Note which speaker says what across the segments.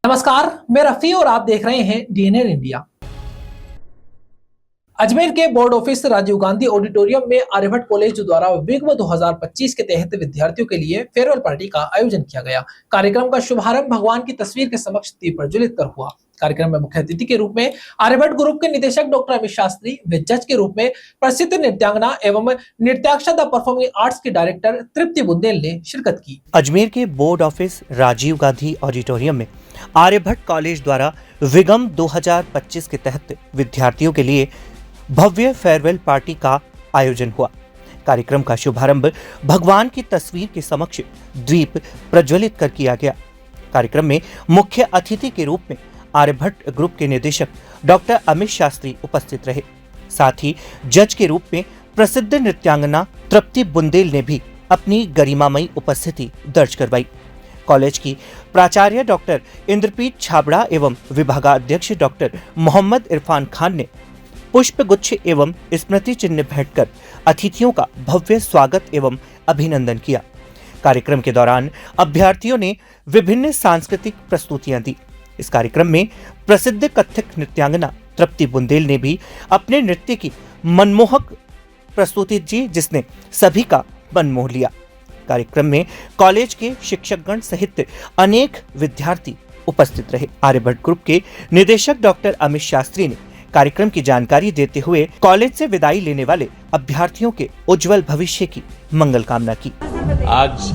Speaker 1: नमस्कार, मैं रफी और आप देख रहे हैं डीएनए इंडिया। अजमेर के board office Rajiv Gandhi auditorium में आर्यभट्ट कॉलेज द्वारा विग्म 2025 के तहत विद्यार्थियों के लिए फेयरवेल पार्टी का आयोजन किया गया। कार्यक्रम का शुभारंभ भगवान की तस्वीर के समक्ष दीप प्रज्वलित कर हुआ। कार्यक्रम में मुख्य अतिथि के रूप में आर्यभट्ट ग्रुप के निदेशक डॉक्टर अमित शास्त्री व जज के रूप में प्रसिद्ध नृत्यांगना एवं नृत्याक्षा द परफॉर्मिंग आर्ट्स की डायरेक्टर तृप्ति बुंदेल ने शिरकत की।
Speaker 2: अजमेर के board office Rajiv Gandhi auditorium में आर्यभट्ट कॉलेज द्वारा विगम 2025 के तहत विद्यार्थियों के लिए भव्य फेयरवेल पार्टी का आयोजन हुआ। कार्यक्रम का शुभारंभ भगवान की तस्वीर के समक्ष दीप प्रज्वलित कर किया गया। कार्यक्रम में मुख्य अतिथि के रूप में आर्यभट्ट ग्रुप के निदेशक डॉक्टर अमित शास्त्री उपस्थित रहे। साथ ही जज के रूप में प्रसिद्ध नृत्यांगना तृप्ति बुंदेल ने भी अपनी गरिमामयी उपस्थिति दर्ज करवाई। कॉलेज की प्राचार्य डॉक्टर इंद्रप्रीत छाबड़ा एवं विभागाध्यक्ष डॉक्टर मोहम्मद इरफान खान ने पुष्प गुच्छ एवं स्मृति चिन्ह भेंट कर अतिथियों का भव्य स्वागत एवं अभिनंदन किया। कार्यक्रम के दौरान अभ्यर्थियों ने विभिन्न सांस्कृतिक प्रस्तुतियां दी। इस कार्यक्रम में प्रसिद्ध कथक नृत्यांगना तृप्ति बुंदेल ने भी अपने नृत्य की मनमोहक प्रस्तुति दी, जिसने सभी का मन मोह लिया। कार्यक्रम में कॉलेज के शिक्षकगण सहित अनेक विद्यार्थी उपस्थित रहे। आर्यभट्ट ग्रुप के निदेशक डॉक्टर अमित शास्त्री ने कार्यक्रम की जानकारी देते हुए कॉलेज से विदाई लेने वाले अभ्यर्थियों के उज्जवल भविष्य की मंगल कामना की।
Speaker 3: आज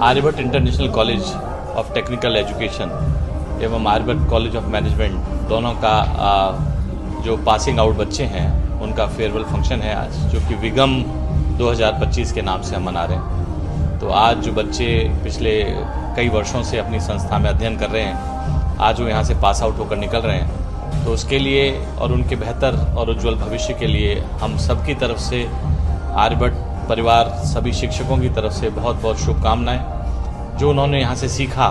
Speaker 3: Aryabhatta international college of technical education एवं आर्यभट्ट कॉलेज ऑफ मैनेजमेंट दोनों का जो पासिंग आउट बच्चे हैं उनका फेयरवेल फंक्शन है आज, जो कि विगम 2025 के नाम से हम मना रहे हैं। तो आज जो बच्चे पिछले कई वर्षों से अपनी संस्था में अध्ययन कर रहे हैं, आज वो यहाँ से पास आउट होकर निकल रहे हैं, तो उसके लिए और उनके बेहतर और उज्जवल भविष्य के लिए हम सबकी तरफ से, आर्यभट्ट परिवार, सभी शिक्षकों की तरफ से बहुत बहुत शुभकामनाएं। जो उन्होंने यहाँ से सीखा,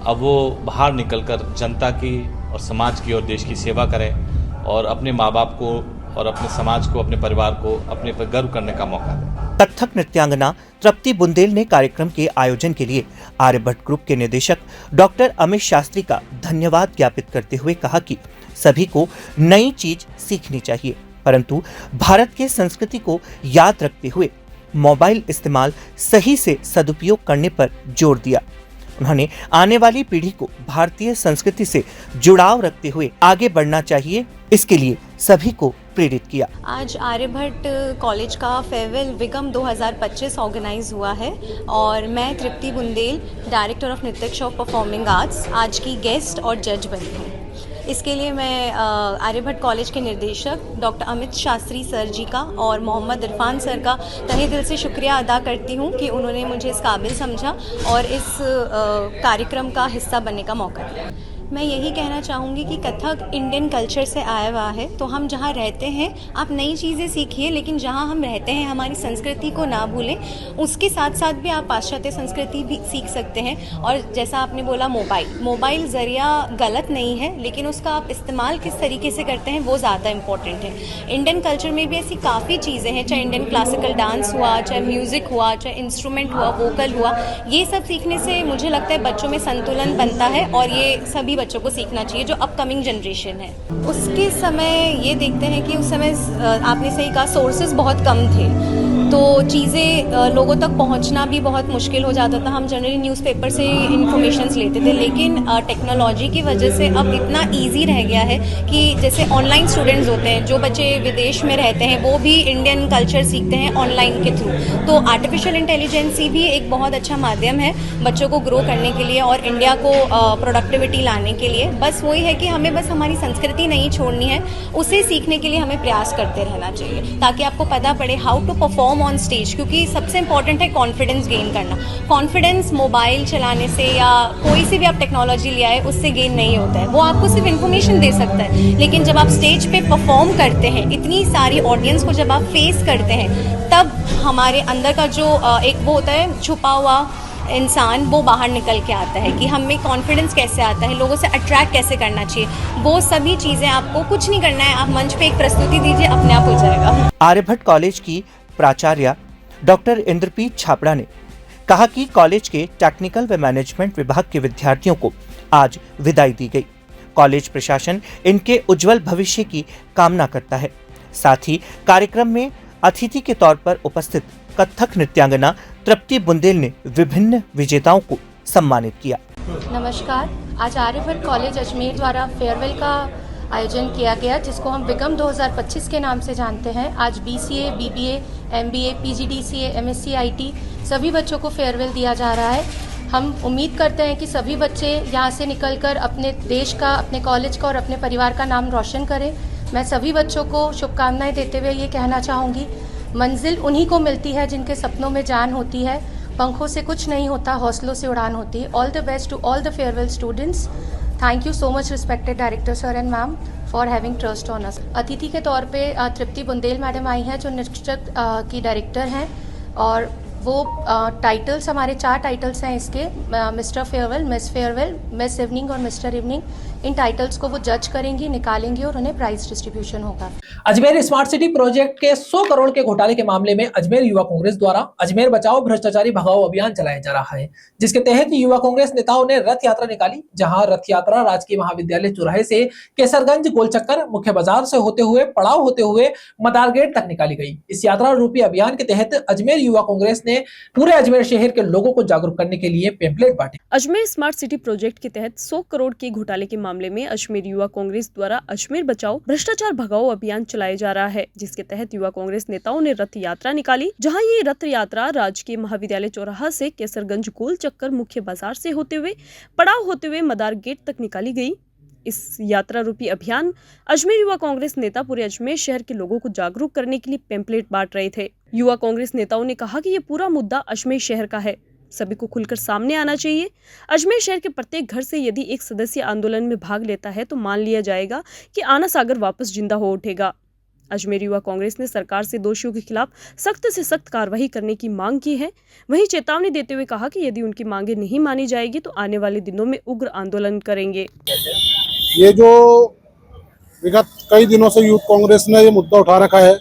Speaker 3: अब वो बाहर निकलकर जनता की और समाज की और देश की सेवा करें और अपने माँ बाप को और अपने समाज को, अपने परिवार को अपने पर गर्व करने का मौका दें।
Speaker 2: कथक नृत्यांगना तृप्ति बुंदेल ने कार्यक्रम के आयोजन के लिए आर्यभट्ट ग्रुप के निदेशक डॉक्टर अमित शास्त्री का धन्यवाद ज्ञापित करते हुए कहा कि सभी को नई चीज सीखनी चाहिए, परंतु भारत के संस्कृति को याद रखते हुए मोबाइल इस्तेमाल सही से सदुपयोग करने पर जोर दिया। उन्होंने आने वाली पीढ़ी को भारतीय संस्कृति से जुड़ाव रखते हुए आगे बढ़ना चाहिए, इसके लिए सभी को प्रेरित किया।
Speaker 4: आज आर्यभट्ट कॉलेज का फेयरवेल विगम 2025 ऑर्गेनाइज हुआ है और मैं Tripti Bundel, director of Nrityaksha of performing arts, आज की गेस्ट और जज बनी हूँ। इसके लिए मैं आर्यभट्ट कॉलेज के निर्देशक डॉक्टर अमित शास्त्री सर जी का और मोहम्मद इरफान सर का तहे दिल से शुक्रिया अदा करती हूँ कि उन्होंने मुझे इस काबिल समझा और इस कार्यक्रम का हिस्सा बनने का मौका दिया। मैं यही कहना चाहूँगी कि कथक इंडियन कल्चर से आया हुआ है, तो हम जहाँ रहते हैं आप नई चीज़ें सीखिए, लेकिन जहाँ हम रहते हैं हमारी संस्कृति को ना भूलें। उसके साथ साथ भी आप पाश्चात्य संस्कृति भी सीख सकते हैं। और जैसा आपने बोला, मोबाइल ज़रिया गलत नहीं है, लेकिन उसका आप इस्तेमाल किस तरीके से करते हैं वो ज़्यादा इम्पोर्टेंट है। इंडियन कल्चर में भी ऐसी काफ़ी चीज़ें हैं, चाहे इंडियन क्लासिकल डांस हुआ, चाहे म्यूज़िक हुआ, चाहे इंस्ट्रूमेंट हुआ, वोकल हुआ, ये सब सीखने से मुझे लगता है बच्चों में संतुलन बनता है और ये सभी बच्चों को सीखना चाहिए जो अपकमिंग जनरेशन है। उसके समय ये देखते हैं कि उस समय आपने सही कहा, सोर्सेज बहुत कम थे, तो चीज़ें लोगों तक पहुंचना भी बहुत मुश्किल हो जाता था। हम जनरली न्यूज़पेपर से इन्फॉर्मेशंस लेते थे, लेकिन टेक्नोलॉजी की वजह से अब इतना इजी रह गया है कि जैसे ऑनलाइन स्टूडेंट्स होते हैं, जो बच्चे विदेश में रहते हैं वो भी इंडियन कल्चर सीखते हैं ऑनलाइन के थ्रू। तो आर्टिफिशियल इंटेलिजेंस भी एक बहुत अच्छा माध्यम है बच्चों को ग्रो करने के लिए और इंडिया को प्रोडक्टिविटी लाने के लिए। बस वही है कि हमें बस हमारी संस्कृति नहीं छोड़नी है, उसे सीखने के लिए हमें प्रयास करते रहना चाहिए, ताकि आपको पता पड़े how to perform on stage. क्योंकि सबसे इंपॉर्टेंट है कॉन्फिडेंस गेन करना। कॉन्फिडेंस मोबाइल चलाने से या कोई सी भी आप टेक्नोलॉजी ले आए उससे गेन नहीं होता है। वो आपको सिर्फ इन्फॉर्मेशन दे सकता है, लेकिन जब आप स्टेज पे परफॉर्म करते हैं, इतनी सारी ऑडियंस को जब आप फेस करते हैं, तब हमारे अंदर का जो एक वो होता है छुपा हुआ इंसान, वो बाहर निकल के आता है कि हमें कॉन्फिडेंस कैसे आता है, लोगों से अट्रैक्ट कैसे करना चाहिए। वो सभी चीज़ें आपको कुछ नहीं करना है, आप मंच पे एक प्रस्तुति दीजिए, अपने आप हो जाएगा।
Speaker 2: आर्यभट्ट कॉलेज की प्राचार्य डॉक्टर इंद्रप्रीत छाबड़ा ने कहा कि कॉलेज के टेक्निकल व मैनेजमेंट विभाग के विद्यार्थियों को आज विदाई दी गई। कॉलेज प्रशासन इनके उज्जवल भविष्य की कामना करता है। साथ ही कार्यक्रम में अतिथि के तौर पर उपस्थित कथक नृत्यांगना तृप्ति बुंदेल ने विभिन्न विजेताओं को सम्मानित किया।
Speaker 5: नमस्कार, आज आर्यभट्ट कॉलेज अजमेर द्वारा फेयरवेल का आयोजन किया गया, जिसको हम विगम 2025 के नाम से जानते हैं। आज BCA, BBA, MBA, PGDCA, MSc IT सभी बच्चों को फेयरवेल दिया जा रहा है। हम उम्मीद करते हैं कि सभी बच्चे यहाँ से निकलकर अपने देश का, अपने कॉलेज का और अपने परिवार का नाम रोशन करें। मैं सभी बच्चों को शुभकामनाएं देते हुए ये कहना चाहूँगी, मंजिल उन्हीं को मिलती है जिनके सपनों में जान होती है। पंखों से कुछ नहीं होता, हौसलों से उड़ान होती है। All the best to all the farewell students. Thank you so much respected director sir and ma'am for having trust on us. अतिथि के तौर पे तृप्ति बुंदेल मैडम आई हैं, जो नृत्य की डायरेक्टर हैं, और वो टाइटल्स, हमारे 4 टाइटल्स हैं इसके, mister farewell, miss farewell, miss evening और मिस्टर इवनिंग। इन टाइटल्स को वो जज करेंगी, निकालेंगे और उन्हें प्राइज डिस्ट्रीब्यूशन होगा।
Speaker 1: अजमेर स्मार्ट सिटी प्रोजेक्ट के 100 करोड़ के घोटाले के मामले में अजमेर युवा कांग्रेस द्वारा अजमेर बचाओ भ्रष्टाचारी भगाओ अभियान चलाया जा रहा है, जिसके तहत युवा कांग्रेस नेताओं ने रथ यात्रा निकाली। जहां रथ यात्रा राजकीय महाविद्यालय चौराहे से केसरगंज गोलचक्कर मुख्य बाजार से होते हुए पड़ाव होते हुए मदार गेट तक निकाली गई। इस यात्रा रूपी अभियान के तहत अजमेर युवा कांग्रेस ने पूरे अजमेर शहर के लोगों को जागरूक करने के लिए पेम्पलेट बांटे।
Speaker 6: अजमेर स्मार्ट सिटी प्रोजेक्ट के तहत 100 करोड़ के घोटाले के मामले में अजमेर युवा कांग्रेस द्वारा अजमेर बचाओ भ्रष्टाचार भगाओ अभियान चलाया जा रहा है, जिसके तहत युवा कांग्रेस नेताओं ने रथ यात्रा निकाली। जहां ये रथ यात्रा राजकीय महाविद्यालय चौराहा से केसरगंज गोल चक्कर मुख्य बाजार से होते हुए पड़ाव होते हुए मदार गेट तक निकाली गई। इस यात्रा रूपी अभियान अजमेर युवा कांग्रेस नेता पूरे अजमेर शहर के लोगों को जागरूक करने के लिए पेम्पलेट बांट रहे थे। युवा कांग्रेस नेताओं ने कहा कि ये पूरा मुद्दा अजमेर शहर का है, सभी को खुलकर सामने आना चाहिए। अजमेर शहर के प्रत्येक घर से यदि एक सदस्य आंदोलन में भाग लेता है तो मान लिया जाएगा कि आना सागर वापस जिंदा हो उठेगा। अजमेर युवा कांग्रेस ने सरकार से दोषियों के खिलाफ सख्त से सख्त कार्रवाई करने की मांग की है। वहीं चेतावनी देते हुए कहा कि यदि उनकी मांगे नहीं मानी जाएगी तो आने वाले दिनों में उग्र आंदोलन करेंगे।
Speaker 7: ये जो विगत कई दिनों से यूथ कांग्रेस ने ये मुद्दा उठा रखा है,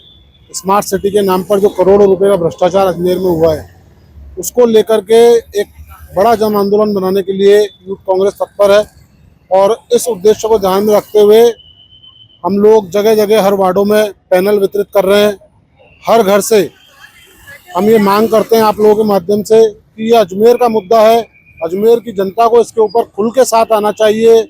Speaker 7: स्मार्ट सिटी के नाम पर जो करोड़ों रुपए का भ्रष्टाचार अजमेर में हुआ है, उसको लेकर के एक बड़ा जन आंदोलन बनाने के लिए यूथ कांग्रेस तत्पर है। और इस उद्देश्य को ध्यान में रखते हुए हम लोग जगह जगह हर वार्डों में पैनल वितरित कर रहे हैं। हर घर से हम ये मांग करते हैं आप लोगों के माध्यम से कि ये अजमेर का मुद्दा है, अजमेर की जनता को इसके ऊपर खुल के साथ आना चाहिए।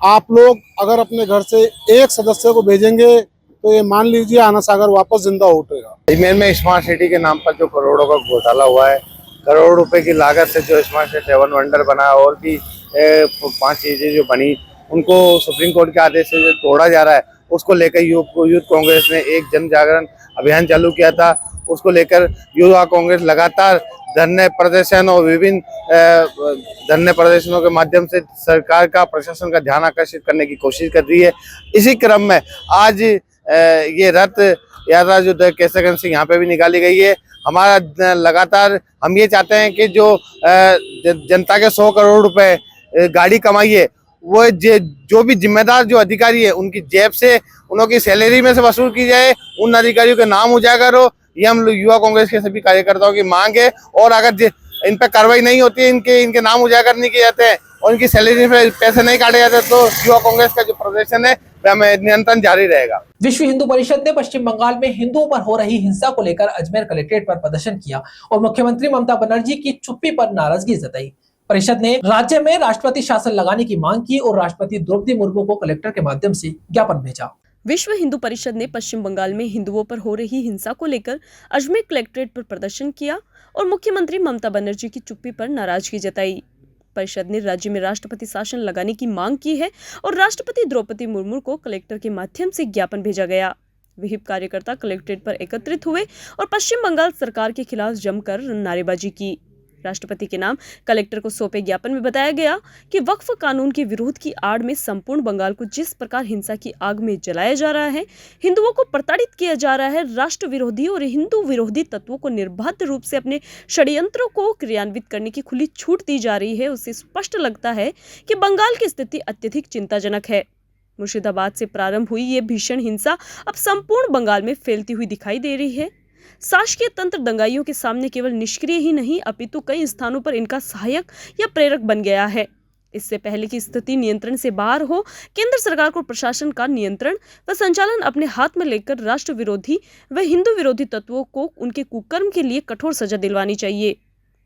Speaker 7: आप लोग अगर अपने घर से एक सदस्य को भेजेंगे तो ये मान लीजिए आना सागर वापस जिंदा हो उठेगा।
Speaker 8: अजमेर में स्मार्ट सिटी के नाम पर जो करोड़ों का घोटाला हुआ है, करोड़ रुपए की लागत से जो स्मार्ट सिटी 7 वंडर बना और भी 5 चीजें जो बनी, उनको सुप्रीम कोर्ट के आदेश से जो तोड़ा जा रहा है, उसको लेकर यूथ कांग्रेस ने एक जन जागरण अभियान चालू किया था। उसको लेकर युवा कांग्रेस लगातार धरने प्रदर्शन और विभिन्न धरने प्रदर्शनों के माध्यम से सरकार का, प्रशासन का ध्यान आकर्षित करने की कोशिश कर रही है। इसी क्रम में आज ये रथ यात्रा जो केसरगंज से यहाँ पे भी निकाली गई है। हमारा लगातार हम ये चाहते हैं कि जो जनता के 100 करोड़ रुपए गाड़ी कमाई है, वो जो भी जिम्मेदार जो अधिकारी है उनकी जेब से, उनकी सैलरी में से वसूल की जाए, उन अधिकारियों के नाम उजागर हो। ये हम लोग युवा कांग्रेस के सभी कार्यकर्ताओं की मांग है। और अगर इन पर कार्रवाई नहीं होती है, इनके नाम उजागर नहीं किए जाते हैं और इनकी सैलरी में पैसे नहीं काटे जाते, तो युवा कांग्रेस का जो प्रदर्शन है वह हमें निरंतर जारी रहेगा।
Speaker 1: विश्व हिंदू परिषद ने पश्चिम बंगाल में हिंदुओं पर हो रही हिंसा को लेकर अजमेर कलेक्ट्रेट पर प्रदर्शन किया और मुख्यमंत्री ममता बनर्जी की चुप्पी पर नाराजगी जताई। परिषद ने राज्य में राष्ट्रपति शासन लगाने की मांग की और राष्ट्रपति द्रौपदी मुर्मू को कलेक्टर के माध्यम से ज्ञापन भेजा।
Speaker 6: विश्व हिंदू परिषद ने पश्चिम बंगाल में हिंदुओं पर हो रही हिंसा को लेकर अजमेर कलेक्ट्रेट पर प्रदर्शन किया और मुख्यमंत्री ममता बनर्जी की चुप्पी पर नाराजगी जताई। परिषद ने राज्य में राष्ट्रपति शासन लगाने की मांग की है और राष्ट्रपति द्रौपदी मुर्मू को कलेक्टर के माध्यम से ज्ञापन भेजा गया। विहिप कार्यकर्ता कलेक्ट्रेट पर एकत्रित हुए और पश्चिम बंगाल सरकार के खिलाफ जमकर नारेबाजी की। राष्ट्रपति के नाम कलेक्टर को सौंपे ज्ञापन में बताया गया कि वक्फ कानून के विरोध की आड़ में संपूर्ण बंगाल को जिस प्रकार हिंसा की आग में जलाया जा रहा है, हिंदुओं को प्रताड़ित किया जा रहा है, राष्ट्र विरोधी और हिंदू विरोधी तत्वों को निर्बाध रूप से अपने षड्यंत्रों को क्रियान्वित करने की खुली छूट दी जा रही है, उससे स्पष्ट लगता है कि बंगाल की स्थिति अत्यधिक चिंताजनक है। मुर्शिदाबाद से प्रारंभ हुई ये भीषण हिंसा अब संपूर्ण बंगाल में फैलती हुई दिखाई दे रही है। शासकीय तंत्र दंगाइयों के सामने केवल निष्क्रिय ही नहीं अपितु कई स्थानों पर इनका सहायक या प्रेरक बन गया है। इससे पहले की स्थिति नियंत्रण से बाहर हो, केंद्र सरकार को प्रशासन का नियंत्रण व संचालन अपने हाथ में लेकर राष्ट्र विरोधी व हिंदू विरोधी तत्वों को उनके कुकर्म के लिए कठोर सजा दिलवानी चाहिए।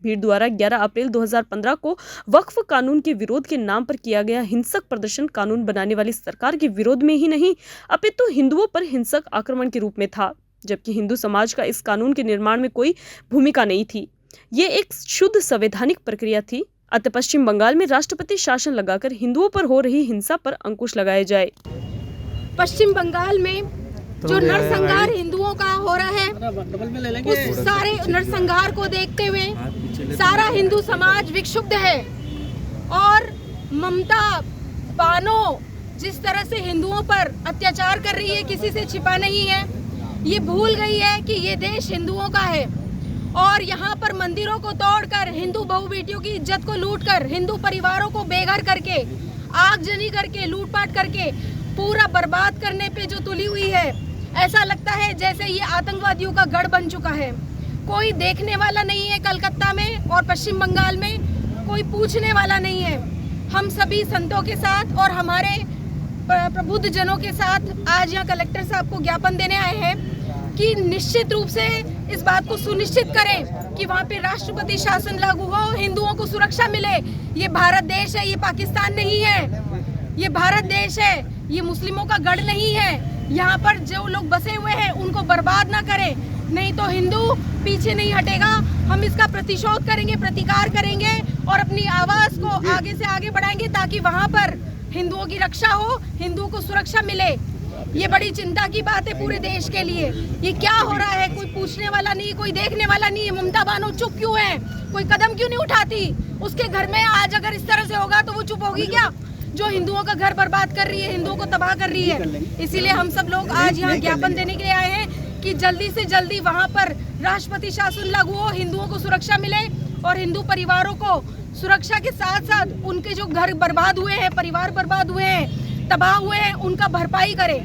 Speaker 6: भीड़ द्वारा 11 अप्रैल 2015 को वक्फ कानून के विरोध के नाम पर किया गया हिंसक प्रदर्शन कानून बनाने वाली सरकार के विरोध में ही नहीं अपितु हिंदुओं पर हिंसक आक्रमण के रूप में था, जबकि हिंदू समाज का इस कानून के निर्माण में कोई भूमिका नहीं थी। ये एक शुद्ध संवैधानिक प्रक्रिया थी। अतः पश्चिम बंगाल में राष्ट्रपति शासन लगाकर हिंदुओं पर हो रही हिंसा पर अंकुश लगाया जाए।
Speaker 5: पश्चिम बंगाल में जो नरसंहार हिंदुओं का हो रहा है, उस सारे नरसंहार को देखते हुए सारा हिंदू समाज विक्षुब्ध है और ममता बानो जिस तरह से हिंदुओं पर अत्याचार कर रही है, किसी से छिपा नहीं है। ये भूल गई है कि ये देश हिंदुओं का है और यहाँ पर मंदिरों को तोड़कर हिंदू बहू बेटियों की इज्जत को लूटकर, हिंदू परिवारों को बेघर करके, आगजनी करके, लूटपाट करके पूरा बर्बाद करने पे जो तुली हुई है, ऐसा लगता है जैसे ये आतंकवादियों का गढ़ बन चुका है। कोई देखने वाला नहीं है कलकत्ता में और पश्चिम बंगाल में, कोई पूछने वाला नहीं है। हम सभी संतों के साथ और हमारे प्रबुद्ध जनों के साथ आज यहाँ कलेक्टर साहब को ज्ञापन देने आए हैं कि निश्चित रूप से इस बात को सुनिश्चित करें कि वहाँ पे राष्ट्रपति शासन लागू हो, हिंदुओं को सुरक्षा मिले। ये भारत देश है, ये पाकिस्तान नहीं है। ये भारत देश है, ये मुस्लिमों का गढ़ नहीं है। यहाँ पर जो लोग बसे हुए हैं उनको बर्बाद ना करें, नहीं तो हिंदू पीछे नहीं हटेगा। हम इसका प्रतिशोध करेंगे, प्रतिकार करेंगे और अपनी आवाज को आगे से आगे बढ़ाएंगे ताकि वहाँ पर हिंदुओं की रक्षा हो, हिंदुओं को सुरक्षा मिले। ये बड़ी चिंता की बात है पूरे देश के लिए। ये क्या हो रहा है, कोई पूछने वाला नहीं, कोई देखने वाला नहीं है। ममता बानो चुप क्यों है, कोई कदम क्यों नहीं उठाती? उसके घर में आज अगर इस तरह से होगा तो वो चुप होगी क्या, जो हिंदुओं का घर बर्बाद कर रही है, हिंदुओं को तबाह कर रही है? इसीलिए हम सब लोग आज यहाँ ज्ञापन देने के लिए आए हैं कि जल्दी से जल्दी वहाँ पर राष्ट्रपति शासन लागू हो, हिंदुओं को सुरक्षा मिले और हिंदू परिवारों को सुरक्षा के साथ साथ उनके जो घर बर्बाद हुए हैं, परिवार बर्बाद हुए हैं, तबाह हुए हैं, उनका भरपाई करे।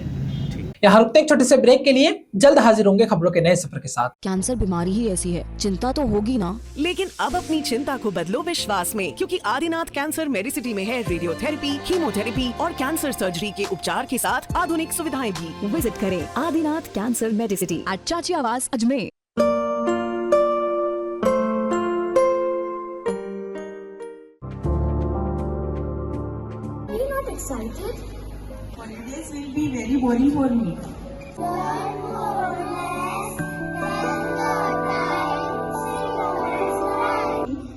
Speaker 1: यहाँ रुकते एक छोटे से ब्रेक के लिए, जल्द हाजिर होंगे खबरों के नए सफर के साथ।
Speaker 9: कैंसर बीमारी ही ऐसी है, चिंता तो होगी ना।
Speaker 10: लेकिन अब अपनी चिंता को बदलो विश्वास में, क्योंकि आदिनाथ कैंसर मेडिसिटी में है रेडियोथेरेपी, कीमोथेरेपी और कैंसर सर्जरी के उपचार के साथ आधुनिक सुविधाएं भी।
Speaker 9: विजिट करें आदिनाथ कैंसर मेडिसिटी एट चाची आवास Ajmer.
Speaker 11: Excited? Holidays will be very boring for me.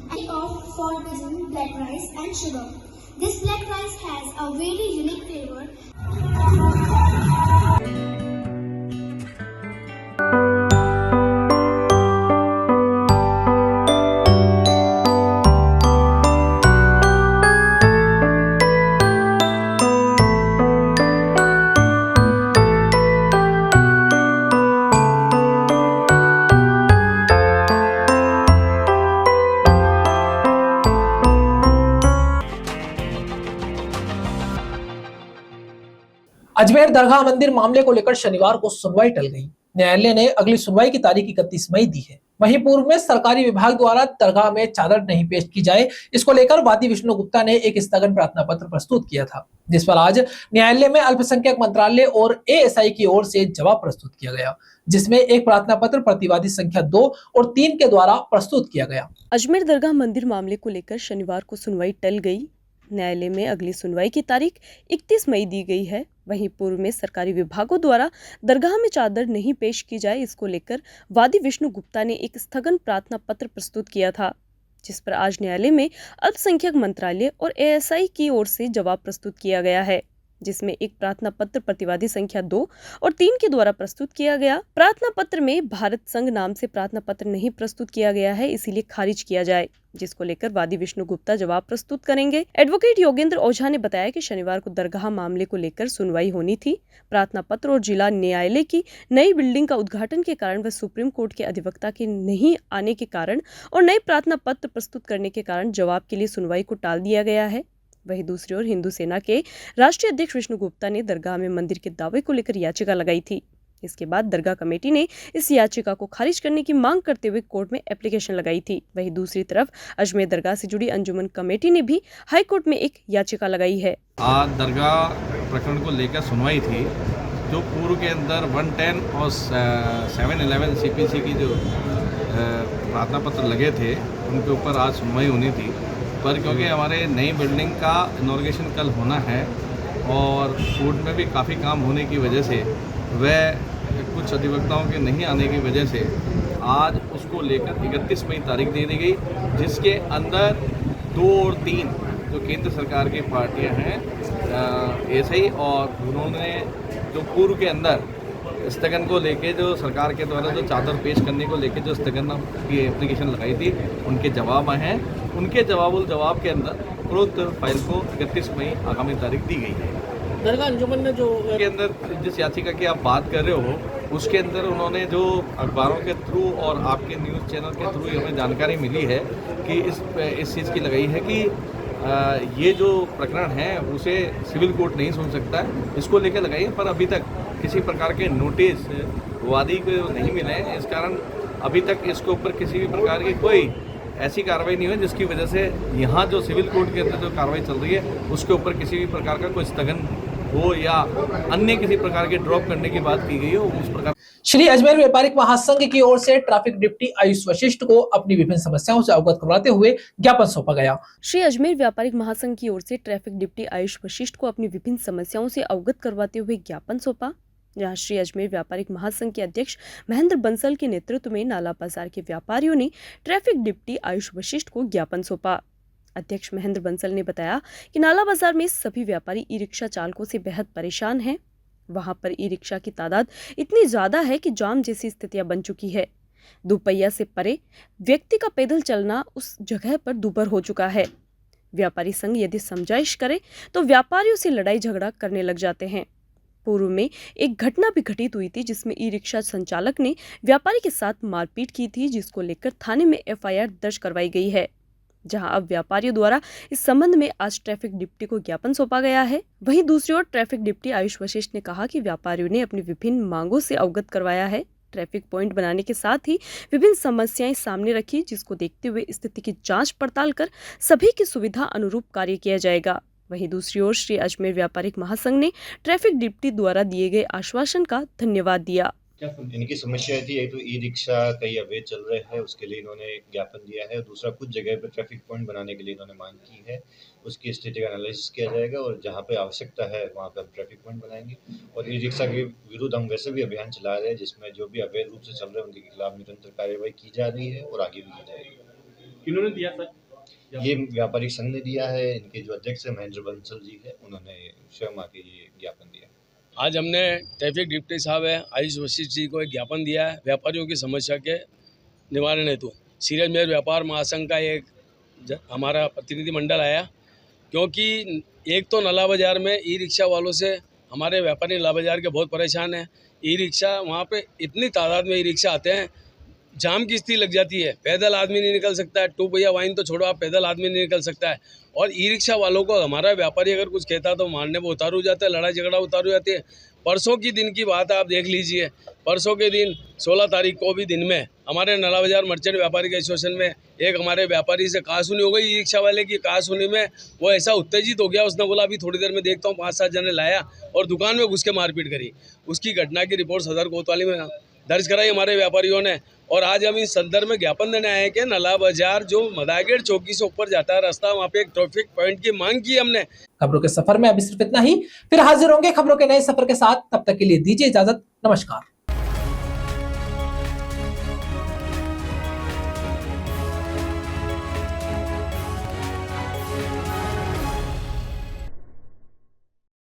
Speaker 12: And opt for using black rice and sugar. This black rice has a very unique flavor.
Speaker 1: Ajmer दरगाह मंदिर मामले को लेकर शनिवार को सुनवाई टल गई। न्यायालय ने अगली सुनवाई की तारीख 31 मई दी है। वहीं पूर्व में सरकारी विभाग द्वारा दरगाह में चादर नहीं पेश की जाए, इसको लेकर वादी विष्णु गुप्ता ने एक स्थगन प्रार्थना पत्र प्रस्तुत किया था, जिस पर आज न्यायालय में अल्पसंख्यक मंत्रालय और एएसआई की ओर से जवाब प्रस्तुत किया गया, जिसमें एक प्रार्थना पत्र प्रतिवादी संख्या 2 और 3 के द्वारा प्रस्तुत किया गया।
Speaker 6: अजमेर दरगाह मंदिर मामले को लेकर शनिवार को सुनवाई टल गई। न्यायालय में अगली सुनवाई की तारीख 31 मई दी गई है। वहीं पूर्व में सरकारी विभागों द्वारा दरगाह में चादर नहीं पेश की जाए, इसको लेकर वादी विष्णु गुप्ता ने एक स्थगन प्रार्थना पत्र प्रस्तुत किया था, जिस पर आज न्यायालय में अल्पसंख्यक मंत्रालय और एएसआई की ओर से जवाब प्रस्तुत किया गया है, जिसमें एक प्रार्थना पत्र प्रतिवादी संख्या 2 और 3 के द्वारा प्रस्तुत किया गया। प्रार्थना पत्र में भारत संघ नाम से प्रार्थना पत्र नहीं प्रस्तुत किया गया है, इसीलिए खारिज किया जाए, जिसको लेकर वादी विष्णु गुप्ता जवाब प्रस्तुत करेंगे। एडवोकेट योगेंद्र ओझा ने बताया कि शनिवार को दरगाह मामले को लेकर सुनवाई होनी थी। प्रार्थना पत्र और जिला न्यायालय की नई बिल्डिंग का उद्घाटन के कारण व सुप्रीम कोर्ट के अधिवक्ता के नहीं आने के कारण और नए प्रार्थना पत्र प्रस्तुत करने के कारण जवाब के लिए सुनवाई को टाल दिया गया है। वहीं दूसरी ओर हिंदू सेना के राष्ट्रीय अध्यक्ष विष्णु गुप्ता ने दरगाह में मंदिर के दावे को लेकर याचिका लगाई थी, इसके बाद दरगाह कमेटी ने इस याचिका को खारिज करने की मांग करते हुए कोर्ट में एप्लीकेशन लगाई थी। वहीं दूसरी तरफ अजमेर दरगाह से जुड़ी अंजुमन कमेटी ने भी हाई कोर्ट में एक याचिका लगाई है।
Speaker 13: आज दरगाह प्रकरण को लेकर सुनवाई थी, जो पूर्व के अंदर 110 और 711 CPC की जो प्रार्थना पत्र लगे थे उनके ऊपर आज सुनवाई होनी थी, पर क्योंकि हमारे नई बिल्डिंग का इनॉर्गेशन कल होना है और कोर्ट में भी काफ़ी काम होने की वजह से वह कुछ अधिवक्ताओं के नहीं आने की वजह से आज उसको लेकर 31 मई तारीख दे दी गई, जिसके अंदर 2 और 3 जो केंद्र सरकार की पार्टियां हैं ऐसे ही, और उन्होंने जो पूर्व के अंदर स्थगन को लेके जो सरकार के द्वारा जो चादर पेश करने को लेके जो स्थगन की एप्लीकेशन लगाई थी उनके जवाब आए हैं। उनके जवाब के अंदर तुरंत फाइल को 31 मई आगामी तारीख दी गई है।
Speaker 14: दरगाह अंजुमन ने जो
Speaker 13: के अंदर जिस याचिका की आप बात कर रहे हो उसके अंदर उन्होंने जो अखबारों के थ्रू और आपके न्यूज़ चैनल के थ्रू हमें जानकारी मिली है कि इस चीज़ की लगाई है कि ये जो प्रकरण है उसे सिविल कोर्ट नहीं सुन सकता है, इसको लेकर लगाई है, पर अभी तक किसी प्रकार के नोटिस वादी को नहीं मिले हैं। इस कारण अभी तक इसके ऊपर किसी भी प्रकार की कोई ऐसी कार्रवाई नहीं हुई जिसकी वजह से यहाँ जो सिविल कोर्ट के अंदर जो कार्रवाई चल रही है उसके ऊपर किसी भी प्रकार का कोई स्थगन हो या अन्य किसी प्रकार के ड्रॉप करने की बात की गई हो उस प्रकार।
Speaker 1: श्री अजमेर व्यापारिक महासंघ की ओर से ट्रैफिक डिप्टी आयुष वशिष्ठ को अपनी विभिन्न समस्याओं से अवगत करवाते हुए ज्ञापन सौंपा गया।
Speaker 6: श्री अजमेर व्यापारिक महासंघ की ओर से ट्रैफिक डिप्टी आयुष वशिष्ठ को अपनी विभिन्न समस्याओं से अवगत करवाते हुए ज्ञापन सौंपा, जहां श्री अजमेर व्यापारिक महासंघ के अध्यक्ष महेंद्र बंसल के नेतृत्व में नाला बाजार के व्यापारियों ने ट्रैफिक डिप्टी आयुष वशिष्ठ को ज्ञापन सौंपा। अध्यक्ष महेंद्र बंसल ने बताया कि नाला बाजार में सभी व्यापारी ई रिक्शा चालकों से बेहद परेशान हैं। वहां पर ई रिक्शा की तादाद इतनी ज्यादा है कि जाम जैसी स्थितियां बन चुकी है। दोपहिया से परे व्यक्ति का पैदल चलना उस जगह पर दूभर हो चुका है। व्यापारी संघ यदि समझाइश करे तो व्यापारियों से लड़ाई झगड़ा करने लग जाते हैं। पूर्व में एक घटना भी घटित हुई थी जिसमें ई रिक्शा संचालक ने व्यापारी के साथ मारपीट की थी, जिसको लेकर थाने में FIR दर्ज करवाई गई है, जहां अब व्यापारियों द्वारा इस संबंध में आज ट्रैफिक डिप्टी को ज्ञापन सौंपा गया है। वहीं दूसरी ओर ट्रैफिक डिप्टी आयुष वशिष्ठ ने कहा कि व्यापारियों ने अपनी विभिन्न मांगों से अवगत करवाया है। ट्रैफिक पॉइंट बनाने के साथ ही विभिन्न समस्याएं सामने रखी, जिसको देखते हुए स्थिति की जांच पड़ताल कर सभी की सुविधा अनुरूप कार्य किया जाएगा। वहीं दूसरी ओर श्री अजमेर व्यापारिक महासंघ ने ट्रैफिक डिप्टी द्वारा दिए गए आश्वासन का धन्यवाद दिया।
Speaker 15: इनकी समस्या थी, एक तो ई रिक्शा कई अवैध चल रहे हैं उसके लिए इन्होंने ज्ञापन दिया है, दूसरा कुछ जगह पे ट्रैफिक पॉइंट बनाने के लिए इन्होंने मांग की है, उसकी स्थिति का एनालिसिस किया जाएगा और जहां पे आवश्यकता है वहां पे हम ट्रैफिक पॉइंट बनाएंगे। और ई रिक्शा के विरुद्ध हम वैसे भी अभियान चला रहे हैं जिसमें जो भी अवैध रूप से चल रहे हैं उनके खिलाफ निरंतर कार्रवाई की जा रही है और आगे भी की जाएगी।
Speaker 14: किन्होंने दिया सर?
Speaker 15: ये व्यापारिक संघ ने दिया है, इनके जो अध्यक्ष है महेंद्र बंसल जी है, उन्होंने स्वयं आके ये ज्ञापन दिया।
Speaker 14: आज हमने ट्रैफिक डिप्टी साहब है आयुष वशिष्ठ जी को एक ज्ञापन दिया है व्यापारियों की समस्या के निवारण हेतु। श्री अजमेर व्यापार महासंघ का एक हमारा प्रतिनिधि मंडल आया, क्योंकि एक तो नाला बाजार में ई रिक्शा वालों से हमारे व्यापारी नाला बाजार के बहुत परेशान हैं। ई रिक्शा वहाँ पे इतनी तादाद में ई रिक्शा आते हैं, जाम की स्थिति लग जाती है, पैदल आदमी नहीं निकल सकता है। 2 पहिया वाहन तो छोड़ो, आप पैदल आदमी नहीं निकल सकता है। और ई रिक्शा वालों को हमारा व्यापारी अगर कुछ कहता तो मारने पर उतारू जाता है, लड़ाई झगड़ा उतारू जाती है। परसों की दिन की बात आप देख लीजिए, परसों के दिन 16 तारीख को भी दिन में हमारे नाला बाजार मर्चेंट व्यापारी एसोसिएशन में एक हमारे व्यापारी से कहासुनी हो गई। ई रिक्शा वाले की कहासुनी में वो ऐसा उत्तेजित हो गया, उसने बोला अभी थोड़ी देर में देखता हूँ, 5-7 जने लाया और दुकान में घुस के मारपीट करी। उसकी घटना की रिपोर्ट सदर कोतवाली में दर्ज कराई हमारे व्यापारियों ने। और आज हम इस संदर्भ में ज्ञापन देने आए हैं कि नाला बाजार जो मदागेड़ चौकी से ऊपर जाता है रास्ता, वहाँ पे एक ट्रैफिक पॉइंट की मांग की हमने।
Speaker 1: खबरों के सफर में अभी सिर्फ इतना ही, फिर हाजिर होंगे खबरों के नए सफर के साथ। तब तक के लिए दीजिए इजाजत, नमस्कार।